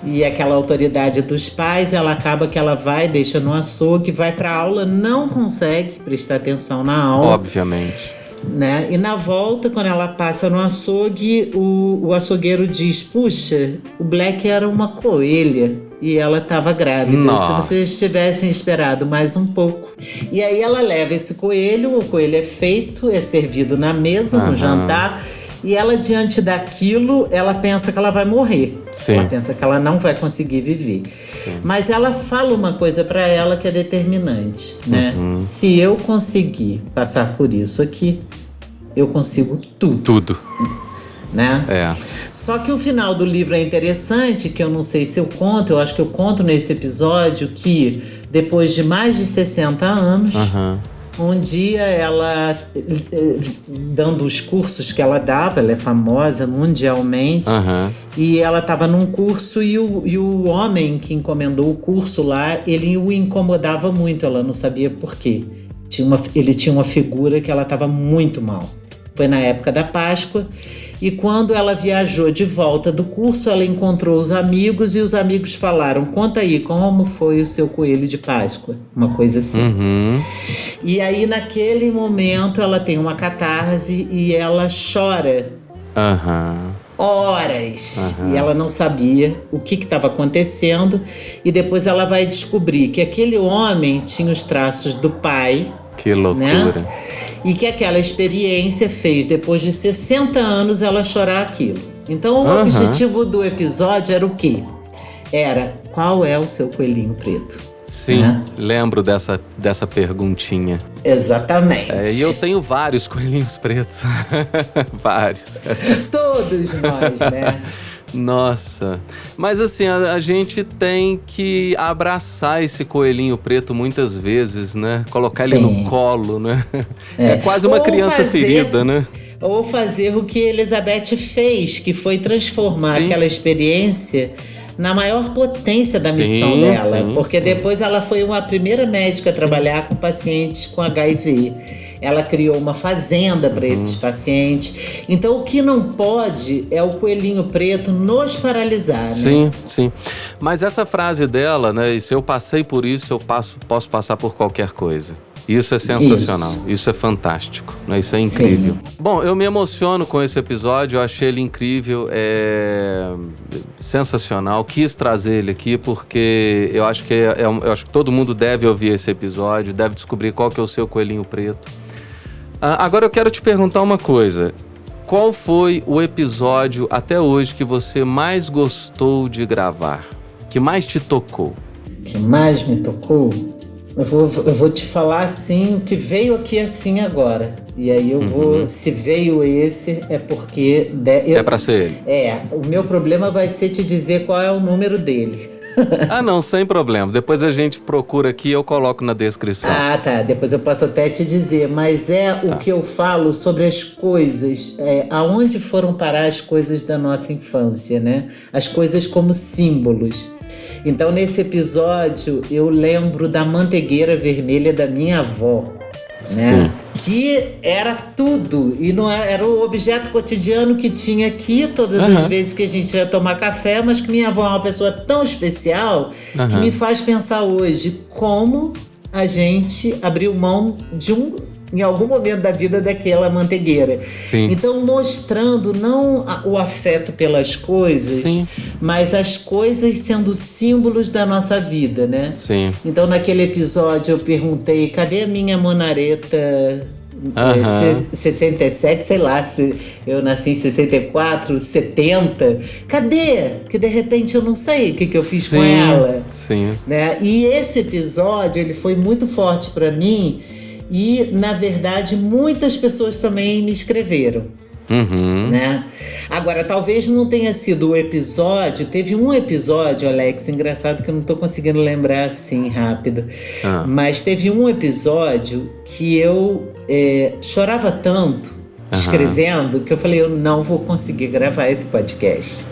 E aquela autoridade dos pais, ela acaba que ela vai, deixa no açougue, vai pra aula, não consegue prestar atenção na aula. Obviamente. Né? E na volta, quando ela passa no açougue, o açougueiro diz, puxa, o Black era uma coelha e ela estava grávida. Nossa. Se vocês tivessem esperado mais um pouco. E aí ela leva esse coelho, o coelho é feito, é servido na mesa, no jantar. E ela, diante daquilo, ela pensa que ela vai morrer. Sim. Ela pensa que ela não vai conseguir viver. Sim. Mas ela fala uma coisa para ela que é determinante, né? Se eu conseguir passar por isso aqui, eu consigo tudo. Tudo. Né? É. Só que o final do livro é interessante, que eu não sei se eu conto, eu acho que eu conto nesse episódio que depois de mais de 60 anos... Um dia ela, dando os cursos que ela dava, ela é famosa mundialmente, e ela estava num curso e o homem que encomendou o curso lá, ele o incomodava muito, ela não sabia por quê. Ele tinha uma figura que ela estava muito mal. Foi na época da Páscoa, e quando ela viajou de volta do curso, ela encontrou os amigos e os amigos falaram, conta aí, como foi o seu coelho de Páscoa? Uma coisa assim. E aí, naquele momento, ela tem uma catarse e ela chora. Horas. E ela não sabia o que estava acontecendo. E depois ela vai descobrir que aquele homem tinha os traços do pai. Que loucura. Né? E que aquela experiência fez, depois de 60 anos, ela chorar aquilo. Então, o objetivo do episódio era o quê? Era, qual é o seu coelhinho preto? Sim, lembro dessa perguntinha. Exatamente. E eu tenho vários coelhinhos pretos. Vários. Todos nós, né? Nossa, mas assim, a gente tem que abraçar esse coelhinho preto muitas vezes, né? Colocar ele no colo, né? É quase uma criança ferida, né? Ou fazer o que Elizabeth fez, que foi transformar aquela experiência na maior potência da missão dela. Porque depois ela foi a primeira médica a trabalhar com pacientes com HIV. Ela criou uma fazenda para esses pacientes. Então, o que não pode é o coelhinho preto nos paralisar, né? Sim. Mas essa frase dela, né? Se eu passei por isso, eu posso passar por qualquer coisa. Isso é sensacional, isso é fantástico, né? Isso é incrível. Bom, eu me emociono com esse episódio, eu achei ele incrível, sensacional. Quis trazer ele aqui porque eu acho que eu acho que todo mundo deve ouvir esse episódio, deve descobrir qual que é o seu coelhinho preto. Agora eu quero te perguntar uma coisa. Qual foi o episódio até hoje que você mais gostou de gravar? Que mais te tocou? Que mais me tocou? Eu vou te falar assim, o que veio aqui assim agora. E aí eu vou, se veio esse, é porque... É pra ser ele. O meu problema vai ser te dizer qual é o número dele. Não, sem problemas. Depois a gente procura aqui e eu coloco na descrição. Tá. Depois eu posso até te dizer. Mas o que eu falo sobre as coisas, aonde foram parar as coisas da nossa infância, né? As coisas como símbolos. Então, nesse episódio, eu lembro da manteigueira vermelha da minha avó, né? Que era tudo, e não era o objeto cotidiano que tinha aqui todas as vezes que a gente ia tomar café, mas que minha avó é uma pessoa tão especial que me faz pensar hoje como a gente abriu mão em algum momento da vida daquela manteigueira. Então, mostrando não o afeto pelas coisas, mas as coisas sendo símbolos da nossa vida, né? Então, naquele episódio, eu perguntei, cadê a minha monareta 67, sei lá, se eu nasci em 64, 70. Cadê? Que de repente eu não sei o que eu fiz com ela. Né? E esse episódio, ele foi muito forte para mim. E, na verdade, muitas pessoas também me escreveram. Né? Agora, talvez não tenha sido o episódio. Teve um episódio, Alex, engraçado que eu não tô conseguindo lembrar assim rápido. Mas teve um episódio que eu chorava tanto escrevendo que eu falei, eu não vou conseguir gravar esse podcast.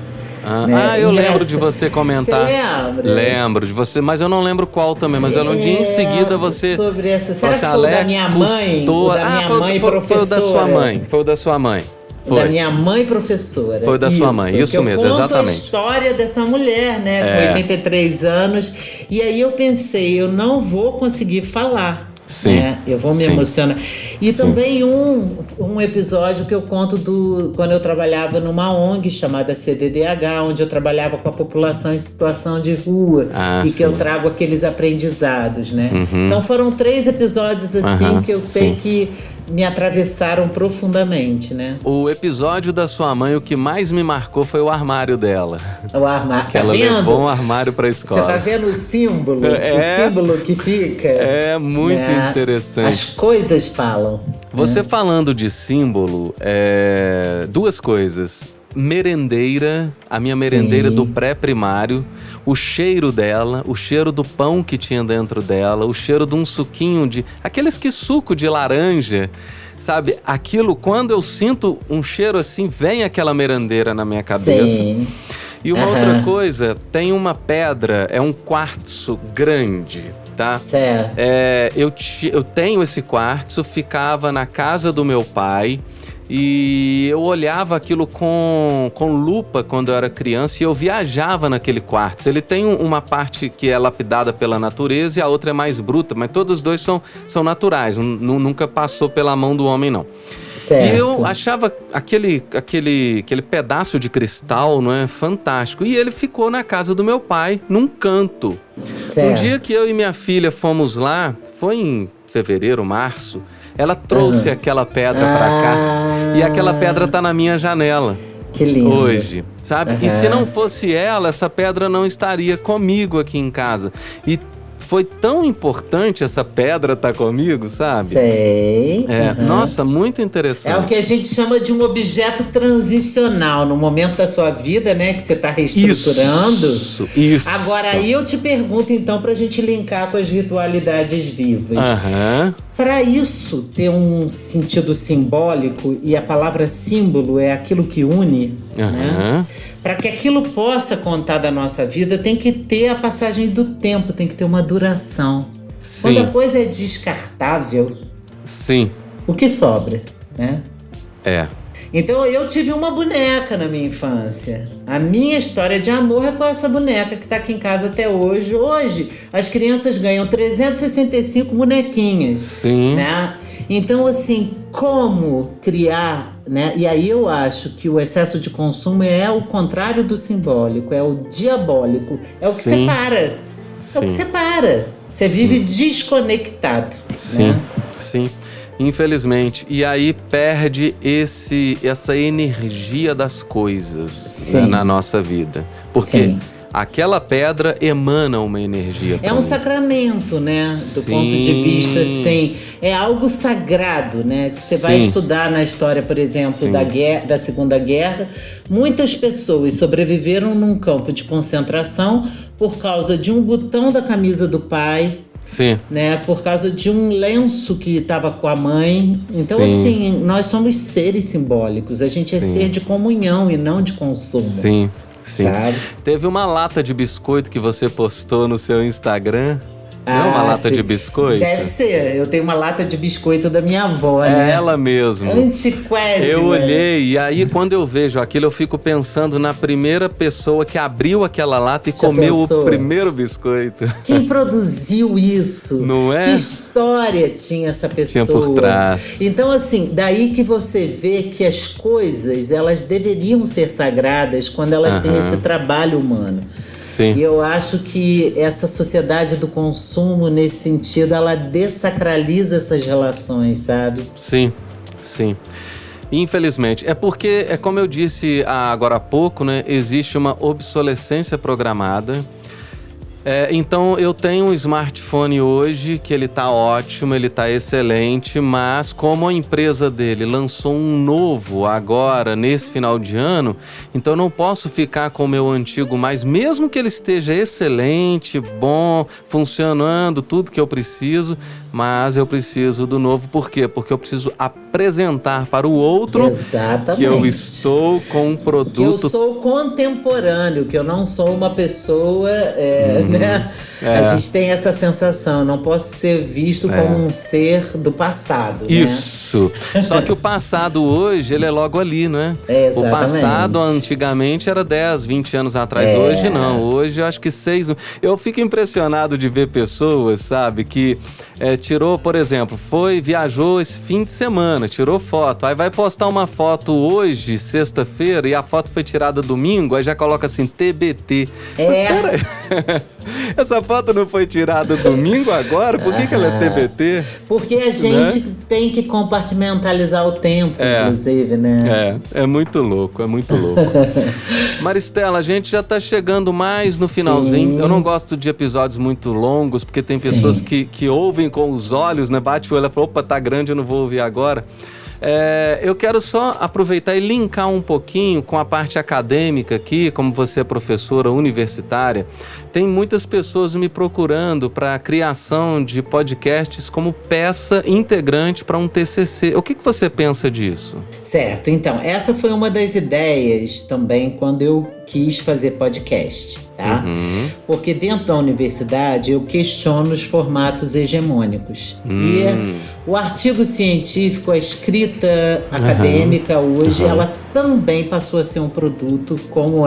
né? Eu lembro de você comentar. Você lembra? Lembro de você, mas eu não lembro qual também. Mas um dia em seguida você... Sobre essa... Será Será que foi o da minha mãe? O da minha mãe professora? Foi o da sua mãe. Foi o da sua mãe. Foi. Da minha mãe professora. Foi da sua mãe, isso mesmo, exatamente. A história dessa mulher, né, com 83 anos. E aí eu pensei, eu não vou conseguir falar. Sim. Né? Eu vou me emocionar. E também um episódio que eu conto quando eu trabalhava numa ONG chamada CDDH, onde eu trabalhava com a população em situação de rua que eu trago aqueles aprendizados, né? Então foram 3 episódios assim que eu sei que me atravessaram profundamente, né? O episódio da sua mãe, o que mais me marcou foi o armário dela. O armário. Que ela levou um armário para a escola. Você tá vendo o símbolo? O símbolo que fica? É muito interessante. As coisas falam. Você falando de símbolo, 2 coisas. Merendeira, a minha merendeira do pré-primário, o cheiro dela, o cheiro do pão que tinha dentro dela, o cheiro de um suquinho aqueles que suco de laranja, sabe? Aquilo, quando eu sinto um cheiro assim, vem aquela merendeira na minha cabeça. Sim. E uma outra coisa, tem uma pedra, é um quartzo grande, tá? Certo. Eu tenho esse quartzo, ficava na casa do meu pai. E eu olhava aquilo com lupa quando eu era criança e eu viajava naquele quartzo. Ele tem uma parte que é lapidada pela natureza e a outra é mais bruta, mas todos os dois são naturais, nunca passou pela mão do homem, não. Certo. E eu achava aquele pedaço de cristal, não é, fantástico. E ele ficou na casa do meu pai, num canto. Certo. Um dia que eu e minha filha fomos lá, foi em fevereiro, março, ela trouxe aquela pedra pra cá e aquela pedra tá na minha janela. Que lindo. Hoje, sabe? E se não fosse ela, essa pedra não estaria comigo aqui em casa. E foi tão importante essa pedra estar comigo, sabe? Sei. Nossa, muito interessante. É o que a gente chama de um objeto transicional no momento da sua vida, né? Que você está reestruturando. Isso. Agora, aí eu te pergunto, então, para a gente linkar com as ritualidades vivas. Para isso ter um sentido simbólico, e a palavra símbolo é aquilo que une, né? Para que aquilo possa contar da nossa vida, tem que ter a passagem do tempo, tem que ter uma duração. Sim. Quando a coisa é descartável, o que sobra, né? Então eu tive uma boneca na minha infância. A minha história de amor é com essa boneca que está aqui em casa até hoje. Hoje, as crianças ganham 365 bonequinhas. Sim. Né? Então, assim, como criar, né? E aí eu acho que o excesso de consumo é o contrário do simbólico, é o diabólico, é o que separa. É o que separa. Você vive desconectado. Sim, né? sim. Infelizmente. E aí perde essa energia das coisas, né, na nossa vida. Porque aquela pedra emana uma energia. É um sacramento, né? Do ponto de vista, assim, é algo sagrado, né? Que você vai estudar na história, por exemplo, da Segunda Guerra. Muitas pessoas sobreviveram num campo de concentração por causa de um botão da camisa do pai. Né? Por causa de um lenço que estava com a mãe. Então, assim, nós somos seres simbólicos. A gente é ser de comunhão e não de consumo. Sim. Sabe? Teve uma lata de biscoito que você postou no seu Instagram. Não é uma lata de biscoito? Deve ser. Eu tenho uma lata de biscoito da minha avó, né? É ela mesmo. Antiquésima. Eu olhei e aí quando eu vejo aquilo eu fico pensando na primeira pessoa que abriu aquela lata e comeu o primeiro biscoito. Quem produziu isso? Não é? Que história tinha essa pessoa? Tinha por trás. Então, assim, daí que você vê que as coisas, elas deveriam ser sagradas quando elas têm esse trabalho humano. E eu acho que essa sociedade do consumo, nesse sentido, ela dessacraliza essas relações, sabe? Sim. Infelizmente. É porque, como eu disse agora há pouco, né? Existe uma obsolescência programada. Então eu tenho um smartphone hoje que ele tá ótimo, ele tá excelente, mas como a empresa dele lançou um novo agora, nesse final de ano, então eu não posso ficar com o meu antigo mais, mesmo que ele esteja excelente, bom, funcionando, tudo que eu preciso, mas eu preciso do novo. Por quê? Porque eu preciso apresentar para o outro Exatamente. que eu estou com um produto... Que eu sou contemporâneo, que eu não sou uma pessoa, né? A gente tem essa sensação, não posso ser visto como um ser do passado, Isso! Só que o passado hoje, ele é logo ali, não é? Exatamente. O passado, antigamente, era 10, 20 anos atrás. Hoje, não. Hoje, eu acho que 6... Eu fico impressionado de ver pessoas, sabe, que tirou, por exemplo, viajou esse fim de semana, tirou foto, aí vai postar uma foto hoje, sexta-feira, e a foto foi tirada domingo, aí já coloca assim, TBT. Mas espera aí. Essa foto não foi tirada domingo agora? Por que ela é TBT? Porque a gente tem que compartimentalizar o tempo, inclusive, né? É muito louco, é muito louco. Maristela, a gente já tá chegando mais no finalzinho. Eu não gosto de episódios muito longos, porque tem pessoas que ouvem com os olhos, né? Bate o olho e fala, opa, tá grande, eu não vou ouvir agora. Eu quero só aproveitar e linkar um pouquinho com a parte acadêmica aqui, como você é professora universitária. Tem muitas pessoas me procurando para a criação de podcasts como peça integrante para um TCC. O que você pensa disso? Certo, então, essa foi uma das ideias também quando eu quis fazer podcast, tá? Porque dentro da universidade eu questiono os formatos hegemônicos. E o artigo científico, a escrita acadêmica hoje, ela também passou a ser um produto como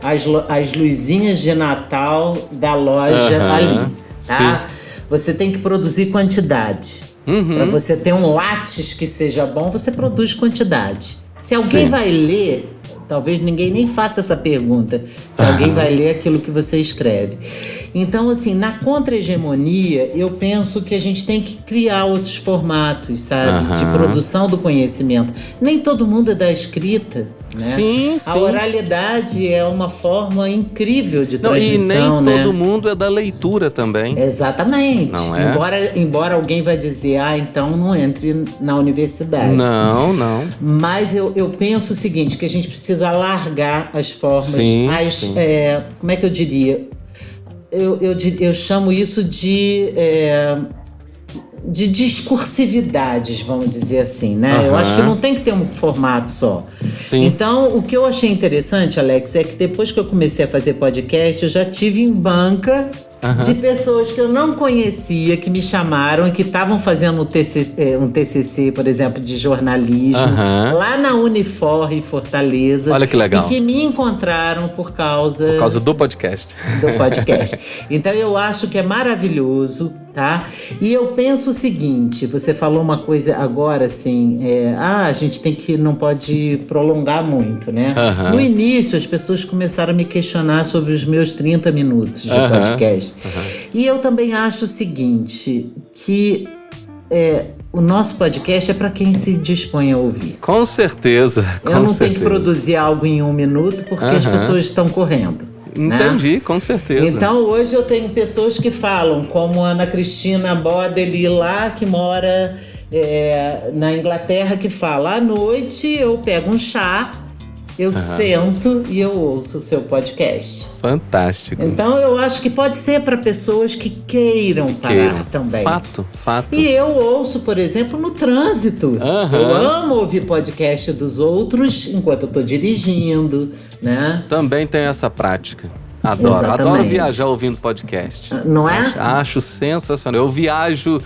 as luzinhas de Natal da loja ali, tá? Sim. Você tem que produzir quantidade. Para você ter um látis que seja bom, você produz quantidade. Se alguém vai ler, talvez ninguém nem faça essa pergunta, se alguém vai ler aquilo que você escreve. Então, assim, na contra-hegemonia, eu penso que a gente tem que criar outros formatos, sabe? De produção do conhecimento. Nem todo mundo é da escrita, né? Sim. A oralidade é uma forma incrível de transmissão, e nem todo mundo é da leitura também. Exatamente. Não é? Embora alguém vai dizer, então não entre na universidade. Não. Mas eu penso o seguinte, que a gente precisa alargar as formas, como é que eu diria? Eu chamo isso de discursividades, vamos dizer assim, né? Eu acho que não tem que ter um formato só. Sim. Então, o que eu achei interessante, Alex, é que depois que eu comecei a fazer podcast, eu já tive em banca de pessoas que eu não conhecia, que me chamaram e que estavam fazendo um TCC, por exemplo, de jornalismo, lá na Unifor, em Fortaleza. Olha que legal. E que me encontraram por causa do podcast. Do podcast. Então, eu acho que é maravilhoso, tá? E eu penso o seguinte, você falou uma coisa agora, assim, a gente não pode prolongar muito, né? No início, as pessoas começaram a me questionar sobre os meus 30 minutos de podcast. E eu também acho o seguinte, que o nosso podcast é para quem se dispõe a ouvir. Com certeza. Eu não tenho que produzir algo em 1 minuto porque as pessoas estão correndo. Entendi, né? Com certeza. Então hoje eu tenho pessoas que falam, como a Ana Cristina Bodeli lá, que mora na Inglaterra, que fala, à noite eu pego um chá, eu sento e eu ouço o seu podcast. Fantástico. Então eu acho que pode ser para pessoas que queiram parar também. Fato. E eu ouço, por exemplo, no trânsito. Eu amo ouvir podcast dos outros enquanto eu tô dirigindo, né? Também tem essa prática. Adoro viajar ouvindo podcast. Não é? Acho sensacional. Eu viajo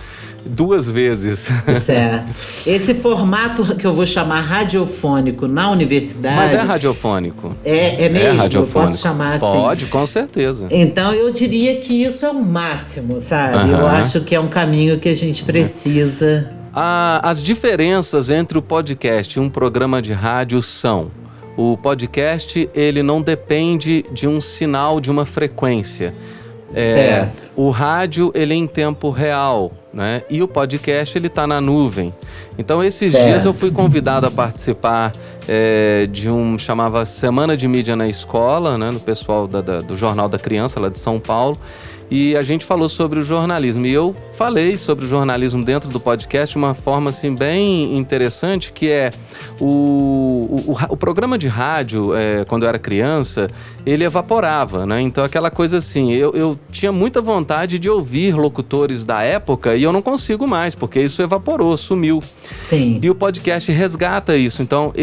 2 vezes. Certo. Esse formato que eu vou chamar radiofônico na universidade... Mas é radiofônico. É mesmo? É radiofônico. Eu posso chamar assim? Pode, com certeza. Então eu diria que isso é o máximo, sabe? Eu acho que é um caminho que a gente precisa... As diferenças entre o podcast e um programa de rádio são... O podcast, ele não depende de um sinal, de uma frequência. O rádio, ele é em tempo real, né? E o podcast, ele está na nuvem. Então, esses dias eu fui convidado a participar chamava Semana de Mídia na Escola, né? Do pessoal do Jornal da Criança, lá de São Paulo. E a gente falou sobre o jornalismo. E eu falei sobre o jornalismo dentro do podcast de uma forma assim, bem interessante, que é o programa de rádio, quando eu era criança, ele evaporava, né? Então aquela coisa assim, eu tinha muita vontade de ouvir locutores da época e E eu não consigo mais, porque isso evaporou, sumiu. Sim. E o podcast resgata isso. Então,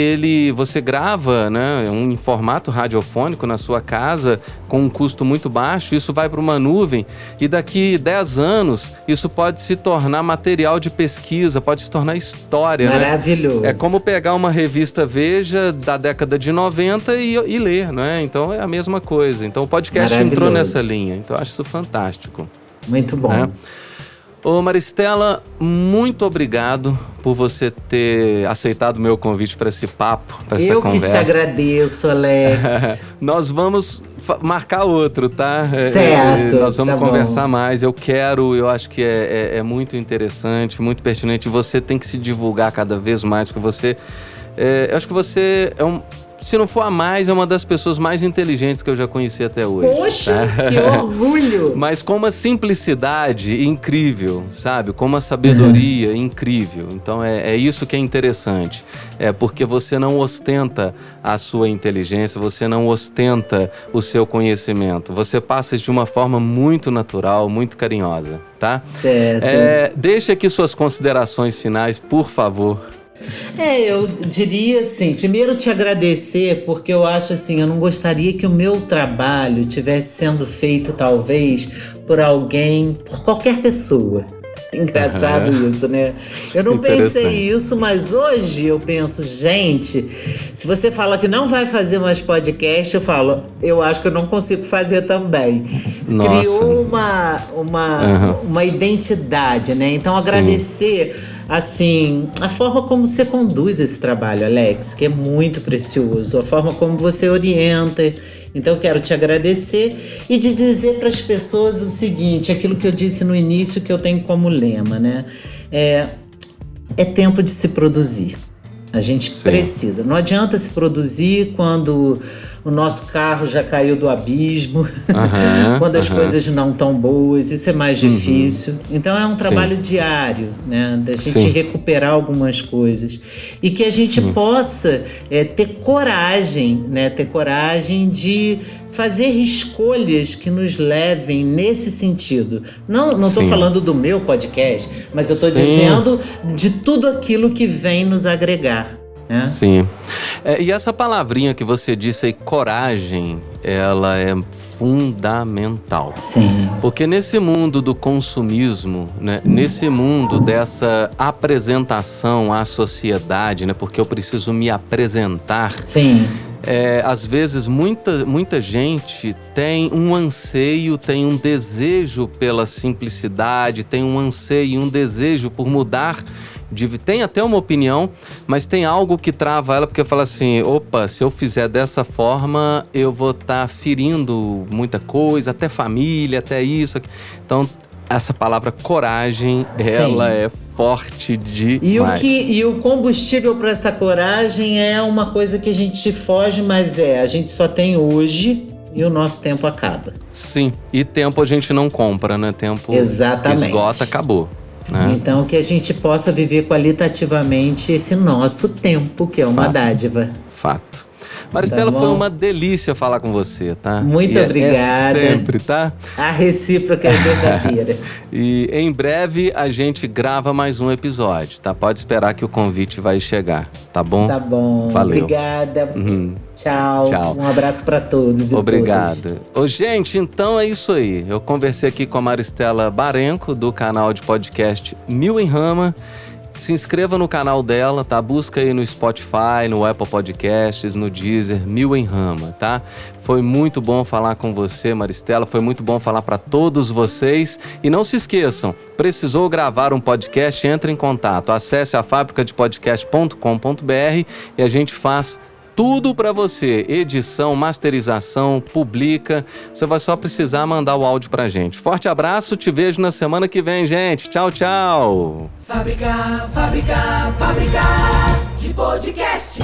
você grava, né, em formato radiofônico na sua casa, com um custo muito baixo, isso vai para uma nuvem, e daqui 10 anos, isso pode se tornar material de pesquisa, pode se tornar história, Maravilhoso. né? É como pegar uma revista Veja da década de 90 e ler, né? Então, é a mesma coisa. Então, o podcast entrou nessa linha. Então, eu acho isso fantástico. Muito bom. Né? Ô Maristela, muito obrigado por você ter aceitado o meu convite para esse papo, para essa conversa. Eu que te agradeço, Alex. Nós vamos marcar outro, tá? Certo. Nós vamos tá conversar bom. mais. Eu acho que é muito interessante, muito pertinente. Você tem que se divulgar cada vez mais, porque você... eu acho que você se não for a mais, é uma das pessoas mais inteligentes que eu já conheci até hoje. Poxa, que orgulho! Mas com uma simplicidade incrível, sabe? Com uma sabedoria incrível. Então é isso que é interessante. É porque você não ostenta a sua inteligência, você não ostenta o seu conhecimento. Você passa de uma forma muito natural, muito carinhosa, tá? Certo. Deixa aqui suas considerações finais, por favor. Eu diria assim, primeiro te agradecer, porque eu acho assim, eu não gostaria que o meu trabalho tivesse sendo feito talvez por alguém, por qualquer pessoa. Engraçado isso, né? Eu não pensei isso, mas hoje eu penso, gente, se você fala que não vai fazer mais podcast, eu falo, eu acho que eu não consigo fazer também. Nossa. Criou uma identidade, né? Então agradecer assim, a forma como você conduz esse trabalho, Alex, que é muito precioso, a forma como você orienta. Então, eu quero te agradecer e de dizer para as pessoas o seguinte, aquilo que eu disse no início, que eu tenho como lema, né? É tempo de se produzir. A gente precisa. Não adianta se produzir quando o nosso carro já caiu do abismo, quando as coisas não estão boas, isso é mais difícil. Então é um trabalho diário, né? Da gente recuperar algumas coisas. E que a gente possa ter coragem, né? Ter coragem de fazer escolhas que nos levem nesse sentido. Não estou falando do meu podcast, mas eu estou dizendo de tudo aquilo que vem nos agregar. Né? Sim. E essa palavrinha que você disse aí, coragem, ela é fundamental. Sim. Porque nesse mundo do consumismo, né, nesse mundo dessa apresentação à sociedade, né, porque eu preciso me apresentar. Sim. Às vezes muita gente tem um anseio, tem um desejo pela simplicidade, tem um anseio, um desejo por mudar, tem até uma opinião, mas tem algo que trava ela, porque fala assim, opa, se eu fizer dessa forma, eu vou estar ferindo muita coisa, até família, até isso. Então, essa palavra coragem, ela é forte demais. E o combustível para essa coragem é uma coisa que a gente foge, mas a gente só tem hoje e o nosso tempo acaba. Sim, e tempo a gente não compra, né? Tempo esgota, acabou. Né? Então que a gente possa viver qualitativamente esse nosso tempo, que é uma dádiva. Fato. Maristela, foi uma delícia falar com você, tá? Muito obrigada. Sempre, tá? A recíproca é verdadeira. E em breve a gente grava mais um episódio, tá? Pode esperar que o convite vai chegar, tá bom? Tá bom. Valeu. Obrigada. Tchau. Um abraço para todos. Obrigado. Gente, então é isso aí. Eu conversei aqui com a Maristela Barenco, do canal de podcast Mil em Rama. Se inscreva no canal dela, tá? Busca aí no Spotify, no Apple Podcasts, no Deezer, Mil em Rama, tá? Foi muito bom falar com você, Maristela. Foi muito bom falar para todos vocês. E não se esqueçam, precisou gravar um podcast? Entre em contato. Acesse a fabricadepodcast.com.br e a gente faz tudo para você, edição, masterização, publica. Você vai só precisar mandar o áudio pra gente. Forte abraço, te vejo na semana que vem, gente. Tchau, tchau. Fábrica de podcast.